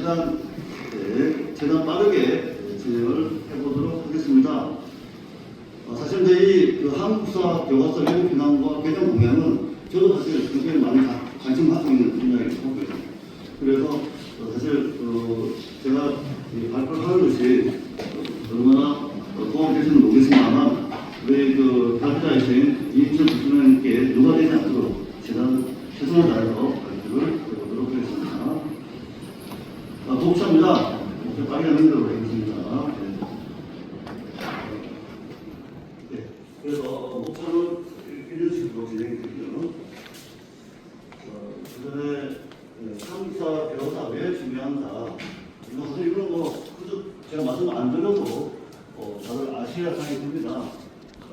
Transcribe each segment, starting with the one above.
최대한 빠르게 진행을 해보도록 하겠습니다. 사실 이제 이 한국사 교과서 외국 비난과 개정 공약은 저도 사실 굉장히 많이 관심 갖고 있는 분야이기도 하고요. 그래서 사실 제가 발표를 하는 것이 얼마나 도움이 될지는 모르겠습니다만 우리 그 발표자이신 이인철 부총장님께 누가 되지 않도록 최선을 다해서 발표를 해보도록 하겠습니다. 독차입니다. 빨리 하는 대로 하겠습니다. 네. 그래서 목차는 이런 식으로 진행되고요. 그전에 한국사 배우사 왜 중요한가? 사실 이런 거 제가 말씀 안 드려도 다들 아셔야 하기 듭니다.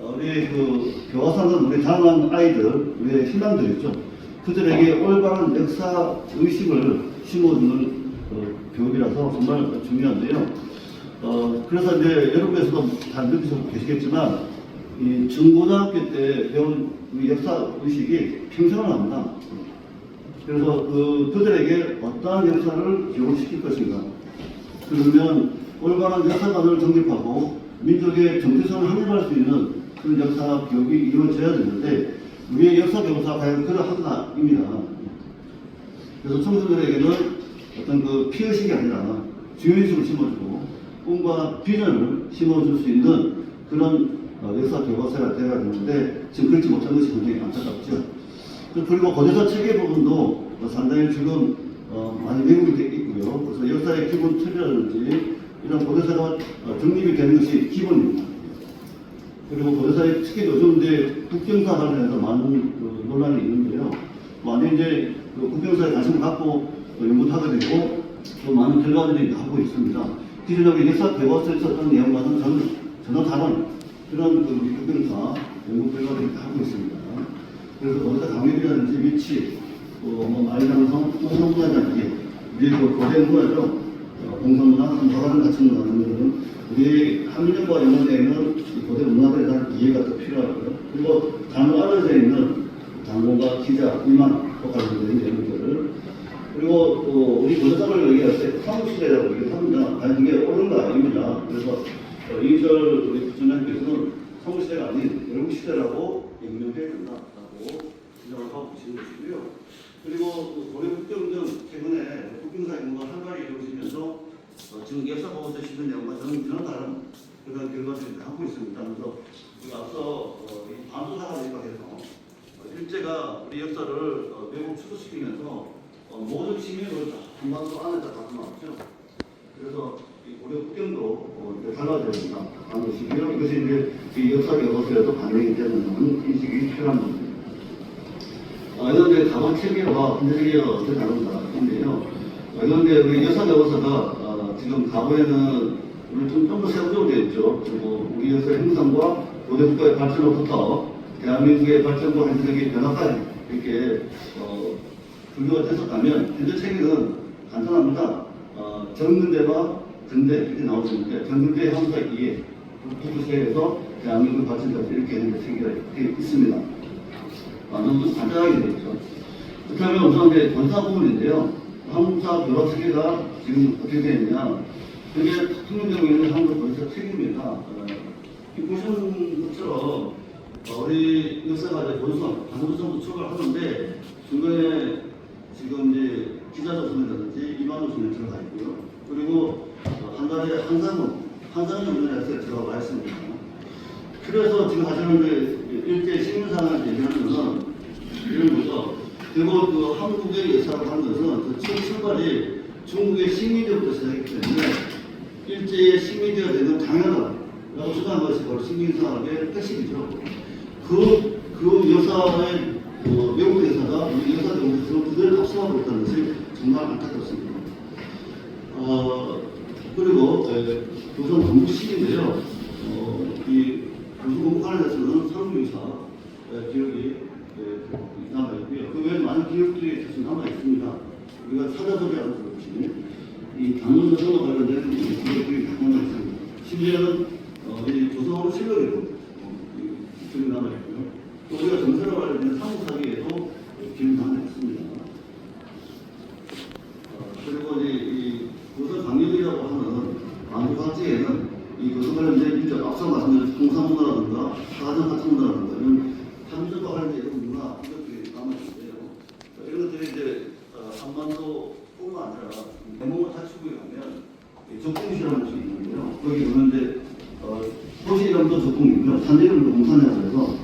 우리 그 교화사는 우리 자라난 아이들, 우리 신랑들이죠. 그들에게 올바른 역사 의식을 심어주는 교육이라서 정말 중요한데요. 그래서 이제 여러분께서도 다 느끼시고 계시겠지만, 이 중고등학교 때 배운 우리 역사 의식이 평생을 합니다. 그래서 그들에게 어떠한 역사를 교육시킬 것인가. 그러면 올바른 역사관을 정립하고 민족의 정체성을 확립할 수 있는 그런 역사 교육이 이루어져야 되는데, 우리의 역사 교사가 과연 그러하다입니다. 그래서 청소년에게는 어떤 그 피의식이 아니라 주의식을 심어주고 꿈과 비전을 심어줄 수 있는 그런 역사 교과서가 되어야 되는데 지금 그렇지 못한 것이 굉장히 안타깝죠. 그리고 고대사 체계 부분도 상당히 지금 많이 왜곡이 되어 있고요. 그래서 역사의 기본 틀이라든지 이런 고대사가 정립이 되는 것이 기본입니다. 그리고 고대사의 체계도 요즘 국경사 관련해서 많은 논란이 있는데요. 많이 이제 국경사에 관심을 갖고 연구도 하게 되고 또 많은 결과들이 나오고 있습니다. 기존의 역사 교과서에 있었던 내용과는 전혀 다른 그런 국경사 연구 결과들이 나오고 있습니다. 그래서 고대사 강립이라든지 위치, 마이장성, 홍성문화자기, 우리 고대 문화죠. 공성문화, 화가를 갖춘 문화는 우리 한민족과 연관되어 있는 고대 문화들에 대한 이해가 더 필요하고요. 그리고 단어 알려져 있는 단공과 기자, 일만과 관련된 내용들을 그리고 우리 고대사를 얘기할 때 황시대라고 얘기합니다. 과연 이게 옳은가 아닙니다. 그래서 이인철 우리 부총장님께서는 성시대가 아닌 열국시대라고 명명해야 된다라고 주장을 하고 계시는 것이고요. 그리고 고려 국경등 최근에 국경사 연구가 활발히 이루어지면서 지금 역사 보고서 시는 내용과 저는 전혀 다른 그런 결과들이 나오고 있습니다. 그래서 앞서 반도사가 해서 일제가 우리 역사를 매우 축소시키면서 모든 시민을 한반도 안에다 갖고 나왔죠. 그래서 고려 국경도 달라져야 된다. 반드시고요. 이것이 이제 이 역사 교과서에도 반영이 되는 인식이 필요한 겁니다. 이런데 가방 체계와 현대 체계가 어떻게 다른가 인데요. 이런데 우리 역사 교과서가 지금 과거에는 우리 좀 더 세부적으로 되어 있죠. 그리고 우리 역사의 형성과 고대 국가의 발전으로부터 대한민국의 발전과 현대적인 변화까지 이렇게 분류가 됐었다면 현대 체계는 간단합니다. 정근대와 근대 이렇게 나오시는데 정근대의 항사 이해, 국부세에서 대한민국 발전까지 이렇게 현대 체계가 되어 있습니다. 너무 간단하게 되어 있죠. 그렇게 하면 우선 이제 권사 부분인데요. 한국사 교과 체계가 지금 어떻게 되어 있느냐. 그게 통일되고 있는 한국 권사 체계입니다. 보시는 것처럼 우리 역사가 이제 본선, 단본선도 출발하는데 중간에 지금 이제 기자조선이라든지 일반조선에 들어가 있고요. 그리고 한 달에 한상은 운전해서 들어가 와 있습니다. 그래서 지금 사실은 일제 식민상을 얘기하면은 이런 거죠. 그리고 그 한국의 역사를 하는 것은 그 출발이 중국의 식민지부터 시작했기 때문에 일제의 식민지가 되는 당연하다라고 주장한 것이 바로 식민상학의 핵심이죠. 그 역사의 외국 역사가 우리 역사 정책에서 그대로 합성하고 있다는 것이 정말 안타깝습니다. 그리고 조선 건국식인데요. 이 조선 건국 관련해서는 상주유사 기록이 남아있고요. 그 외에 많은 기록들이 사실 남아있습니다. 우리가 찾아보지 않을 수 없이 이 당문조선과 관련된 기록들이 남아있습니다. 심지어는 이 조선어로 실록에도 기록이 남아있고요. 또 우리가 정세로 관련된 삼국사기에도 기록이 남아있습니다. 그리고 이 나오자마자 대목을 자치구에 가면 적공시라는 곳이 있는데요. 거기 오는데 도시 이름도 적공이고요. 산 이름도 홍산이라고 해서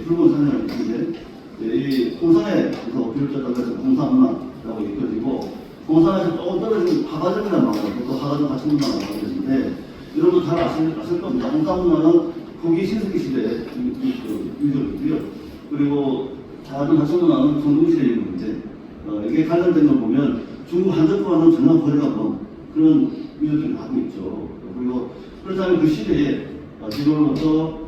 붉은 산이라는 곳인데 이 홍산에서 교육자가 그래서 홍산문화라고 이끌어지고 홍산에서 조금 떨어지면 하가정이라는 나와요. 또 하가정 같은 문화가 나오는데 여러분 잘 아실 겁니다. 홍산문화는 후기 신석기 시대에 유적이고요. 그리고 하가정 같은 문화는 성동시대에 있는데 이게 관련된 걸 보면 중국 한적과는 전혀 거리가 먼 그런 유적들을 갖고 있죠. 그리고 그렇다면 그 시대에 지금부터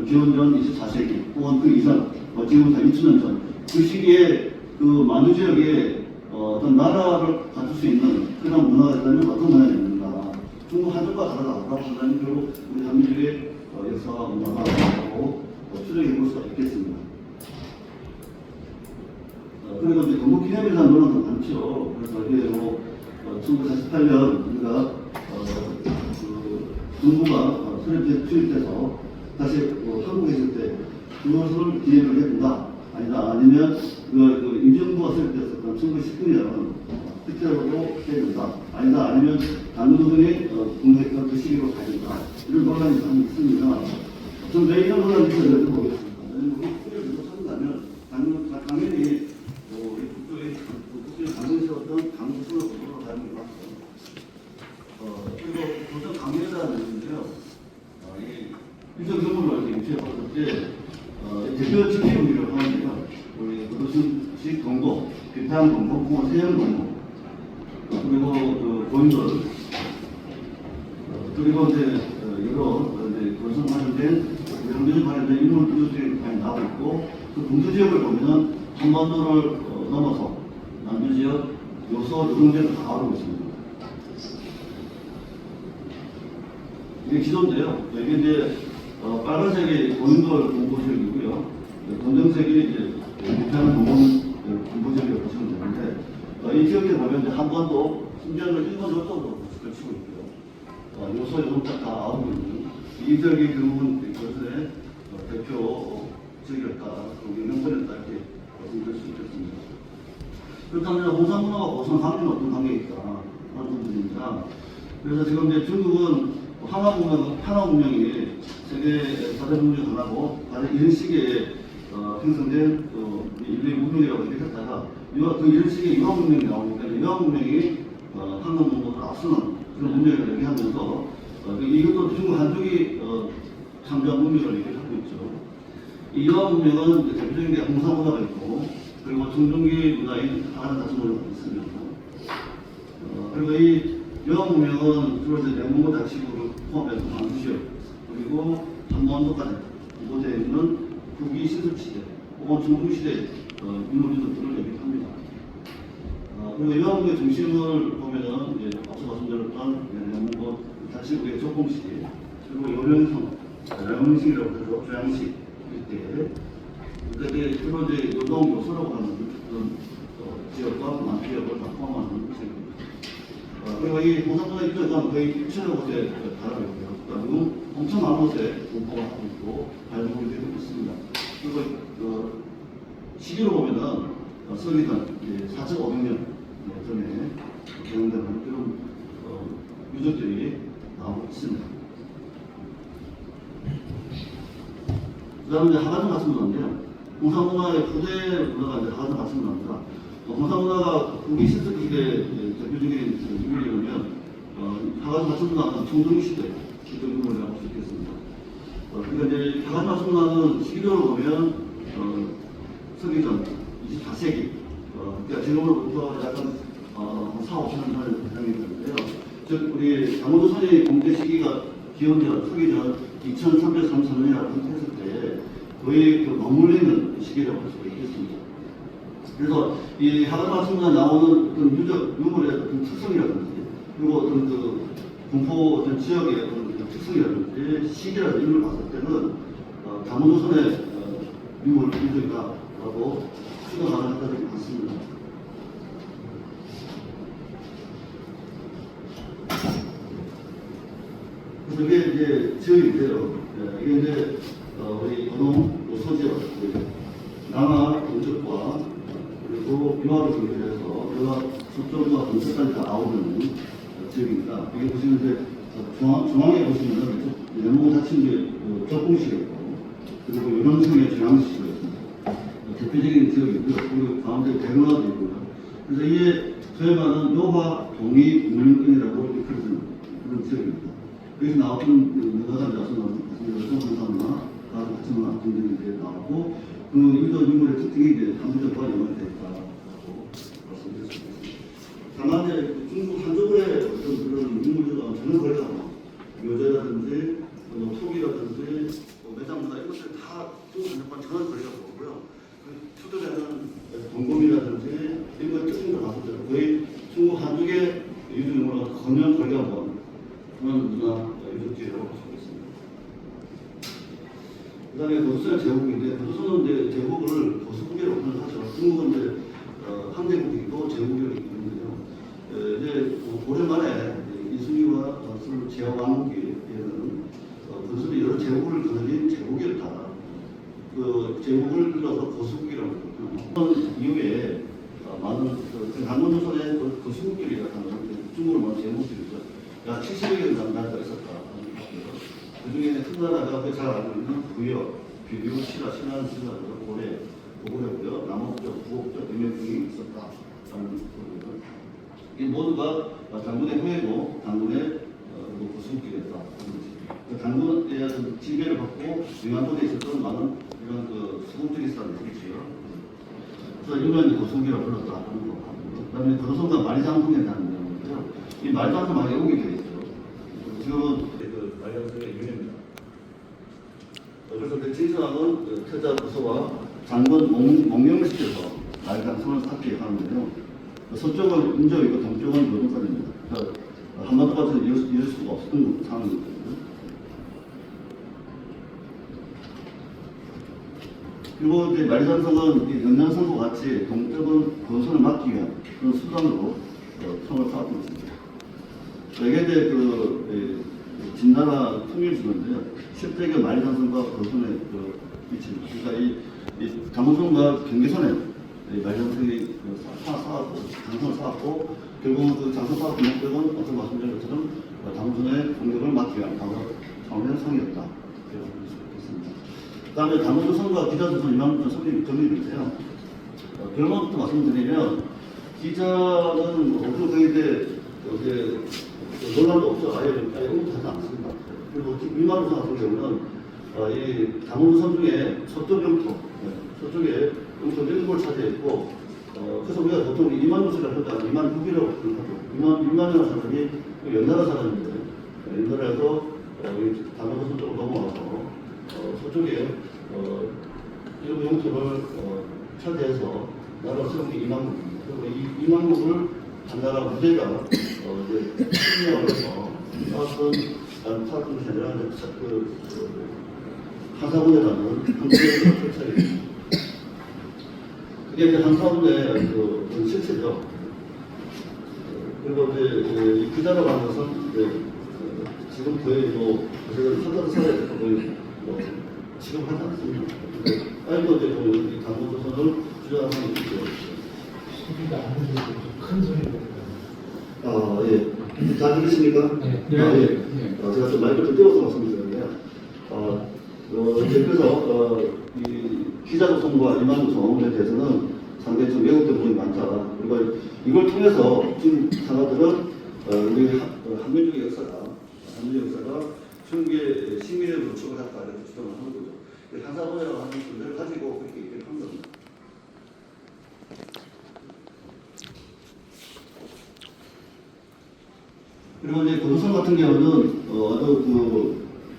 기원전 24세기 혹은 그 이상 지금부터 2000년 전 그 시기에 그 만주 지역에 어떤 나라를 갖출 수 있는 그런 문화가 있다면 어떤 문화가 있는가? 중국 한족과 다르다고 한다면 결국 우리 한민족의 역사와 문화가 다르고 추정해 볼 수가 있겠습니다. 그리고 이제 건국기념일이라는 논란도 많죠. 그래서 이게 1948년 우리가 정부가 소련에 투입돼서 다시 한국에 있을 때 그것을 기획을 해준다. 아니다. 아니면 임정부가 설립됐었던 1919년 특별으로 해준다. 아니다. 아니면 당근동에 공개했던 그 시기로 가야 된다. 이런 논란이 많이 있습니다. 전 왜 이런 논란이 있어야 될지 모르겠습니다. 우리 국회를 찾는다면 당연히 국회에 강을 세웠던 강수를 보도록 하는 게 맞죠. 그리고 보통 강의라는 얘기인데요. 일정 경우를 이렇게 유치해봤을 때 대표 지킴 의미를 하는데요. 우리 도시식 동고, 비탄 동고, 혹은 세형 동고, 그리고 고인돌, 그리고 이제 여러 건설 관련된 경제적 관련된 인물들이 많이 나오고 있고, 그 동주 지역을 보면은 한반도를 넘어서 남주 지역, 요소, 노동지역을 다 아우르고 있습니다. 이게 지도인데요. 이게 이제 빨간색이 고인돌 공보지역이고요. 검정색이 이제 비탄 동원 공보지역이라고 보시면 되는데 이 지역에 보면 이제 한반도, 심지어는 일본 저쪽으로 걸치고 있고요. 요소, 요동딱 다 아우르고 있는 이 지역이 결국은 그것의 대표 지역이었다, 영향권이었다 이렇게 말씀드릴 수 있겠습니다. 그렇다면 홍산문화와 고성강림은 어떤 관계가 있다 하는 부분입니다. 그래서 지금 이제 중국은 한화 문명이 세계 4대 문명 중 하나고 가장 이런 시기에 형성된 인類문명이라고 얘기했다가 그 이런 시기에 유학 문명이 나오니까 유학 문명이 한국 문명을 앞서는 그런 문명이라고 얘기하면서 이것도 중국 한족이 창조한 문명을 얘기하고 있죠. 이 유학 문명은 대표적인 게 홍산 문화가 있고 그리고 중종기 문화인 하나는 같은 문화가 있습니다. 그리고 이 유학 문명은 주로 이제 내몽고 다치구를 포함해서 만주시역 그리고 한반도까지 이곳에 있는 후기 신석시대 혹은 중국시대 인물들을 얘기합니다. 그리고 유학 문명의 중심을 보면은 이제 앞서 말씀드렸던 내몽고 다치구의 조공시대 그리고 요령성, 영식이라고 해서 조양식 이때 그때 주로 이제 노동 요소라고 하는 그런 지역과 만주역을 다 포함하는 지역입니다. 그리고 이 홍산문화 입장은 거의 1천여 곳에 달하고 있고요. 그리고 엄청 많은 곳에 공포가 하고 있고 발굴이 되고 있습니다. 그리고 시기로 보면은 서기전 4,500년 전에 개정되는 그런 유적들이 나오고 있습니다. 그 다음에 이제 하가정 같은 문화인데요. 홍산문화의 후대 문화가 이제 하가정 같은 문화입니다. 홍산문화가 후기 신석기 시대의 대표적인 인물이라면 하가정 같은 문화는 청동시대 인물이라고 할 수 있겠습니다. 그러니까 이제 하가정 같은 문화는 시기적으로 보면 서기전 24세기 그러니까 지금으로부터 약간 4,5천 년 전에 발생이 되는데요. 즉 우리 당무조선의 공대 시기가 기원전, 서기전 2333년이라고 했을 때 거의 맞물리는 시기라고 할 수가 있겠습니다. 그래서 이 하가정 같은 문화에 나오는 어떤 유물의 어떤 특성이라든지 그리고 어떤 공포 어떤 지역의 어떤 특성이라든지 시기라든지 이런 걸 봤을 때는 당무조선의 유물이다라고 추정 가능하다는 게 많습니다. 그래서 이게 이제 지역인데요. 이게 이제 우리 연홍 소지역, 남하 동쪽과 그리고 유화를 연결해서 여러 서쪽과 동서까지 다 아우르는 지역입니다. 여기 보시면 이제 중앙에 보시면 연못 자친 게 적공시였고 그리고 유령성의 중앙시였습니다. 대표적인 지역이고요. 그리고 가운데 대로화도 있고요. 그래서 이게 소위 말하는 노화 동이 국민권이라고 이렇게 그려진 그런 지역입니다. 여기서 나왔던 여자들 나서는 여성상사나 가정가정나 등등이 이제 나오고 그 유도 인물의 특징이 이제 한부적과 연관이 되어 있다고 말씀드릴 수 있습니다. 다만 이제 중국 한족의 어떤 그런 인물들과 전혀 거리가 묘제라든지 토기라든지 매장문화 이것들 다 중국 한족과 전혀 거리가 없고요. 표들에는 동검이라든지 이런 것 특징도 봤을 때 거의 중국 한족의 유적물과 전혀 거리가 없는 그런 문화 유적지라고 볼 수 있습니다. 그 다음에 도수는 제국인데 도수는 이제 제국을 도수국이라고 표현하죠. 중국은 이제 황제국이고 제국이라고 있는데요. 이제 오랜만에 이순희와 제왕왕후기에는 도수는 여러 제국을 거느린 제국이었다. 그 제국을 불러서 고수국이라고 그러죠. 이후에 많은 강원도선의 고수국들이라고 하는 중국으로 말하면 제국들이죠. 약 70여 개의 나라가 있었다. 그 중에 큰 나라가 잘 알고 있는 부여, 비교, 신라, 신안, 신라, 고래, 고구려고요. 남업적, 부업적, 영역등이 있었다. 라는 거고요. 이 모두가 당군의 후예고 당군의 고수국들이었다. 당군에 지배를 받고 영안도에 있었던 많은 이런 수국들이 있었다는 얘기죠. 그래서 이런 고수국이라고 불렀다 하는 거. 그 다음에 도성과 말장성에 대한 내용인데요. 이 말장성 많이 오게 되어 있죠. 지금은 말장성의 유래입니다. 그래서 그 진사함은 태자 부서와 장군 몽명시켜서 말장성을 쌓게 하는데요. 서쪽은 인조이고 동쪽은 노동사입니다. 한반도까지 이을 수가 없었던 상황이거든요. 그리고 이제 말장성은 연장성과 같이 동쪽은 건설을 막기 위한 그런 수단으로 성을 쌓고 있습니다. 이게 이제 진나라 통일지도인데요. 실제의 말장성과 건설의 위치입니다. 그러니까 이 장문성과 경계선에 말장성이 쌓았고 장성을 쌓았고 결국은 그 장성 쌓았고 목적은 어떤 말씀드린 것처럼 장문성의 공격을 막기 위한 차원의 성이었다. 그 다음에 당원조선과 기자조선 이만큼 정리인데요. 결론부터 말씀드리면 기자는 어떤 거인데 논란도 없죠. 아예 언급하지 않습니다. 그리고 이만조선 같은 경우는 이 당원조선 중에 서쪽 영토, 서쪽에 영토 일부를 차지했고 그래서 우리가 보통 이만조선이라고 하다 이만국이라고 부르죠. 이만이라는 사람이 연나라 사람인데 연나라에서 당원조선 쪽으로 넘어와서 서쪽에 일부 영토를 차지해서 나라가 세운 게 이만국입니다. 그리고 이 이만국을 한나라 무대가 승리하고 해서 쌓았던 것이 아니라 한사군이라는 한국의 철책입니다. 그게 이제 한사군의 실체죠. 그리고 이제 이 기자라고 하는 것은 지금 거의 선거를 살아야 거의 지금 하지 않습니다. 아이도 이제 당원조선을 주장하는 게 있죠. 큰 소리. 예. 잘 들으십니까? 네. 예. 제가 좀 마이크를 좀 띄워서 말씀드리는데요. 그래서 이 기자조선과 이만조선에 대해서는 상당히 좀 왜곡된 부분이 많다. 그리고 이걸 통해서 지금 사람들은 우리 한민족의 역사가 중국의 식민을 구축을 했다 이렇게 주장을 하는 거죠. 한사본이라고 하는 존재를 가지고 그렇게 얘기를 한 겁니다. 그리고 이제 고조선 같은 경우는 아주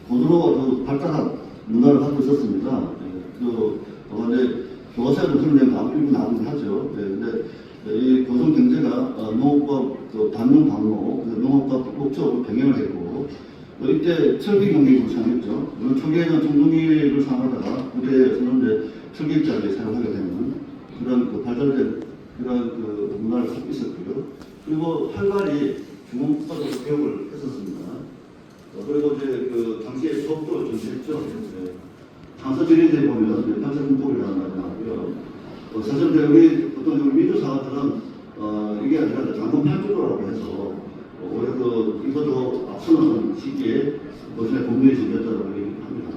고도로 발달한 문화를 갖고 있었습니다. 이제 교과서에도 그런 내용 일부 나오긴 하죠. 근데 이 고조선 경제가 농업과 반농, 농업과 목적으로 병행을 했고 이때 철기 경기를 사용했죠. 물론 초기에는 청동기를 사용하다가 후대에서는 이제 철기자를 사용하게 되는 그런 발달된 그런 문화를 갖고 있었고요. 그리고 활발히 중원국가적으로 교육을 했었습니다. 그리고 이제 당시에 수업도 존재했죠. 장서지리에 보면 평생공복이라는 말이 나오고요. 사실 우리 보통 민주사관들은 이게 아니라 장군 8조라고 해서 올해 이것도 앞서는 시기에 도선의 공무에 정렸다고 얘기합니다.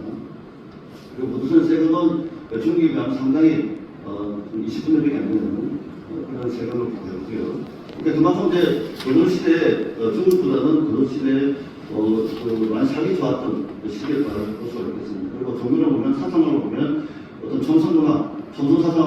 그리고 도선의 세금은 중기에 비하면 상당히 20분의 1밖에 안 되는 그런 세금을 부과했고요. 그러니까 그만큼 이제 조선시대 중국보다는 조선시대 많이 살기 좋았던 시기에 따라 볼 수가 있겠습니다. 그리고 종교를 보면 사상을 보면 어떤 청성문화, 청송사상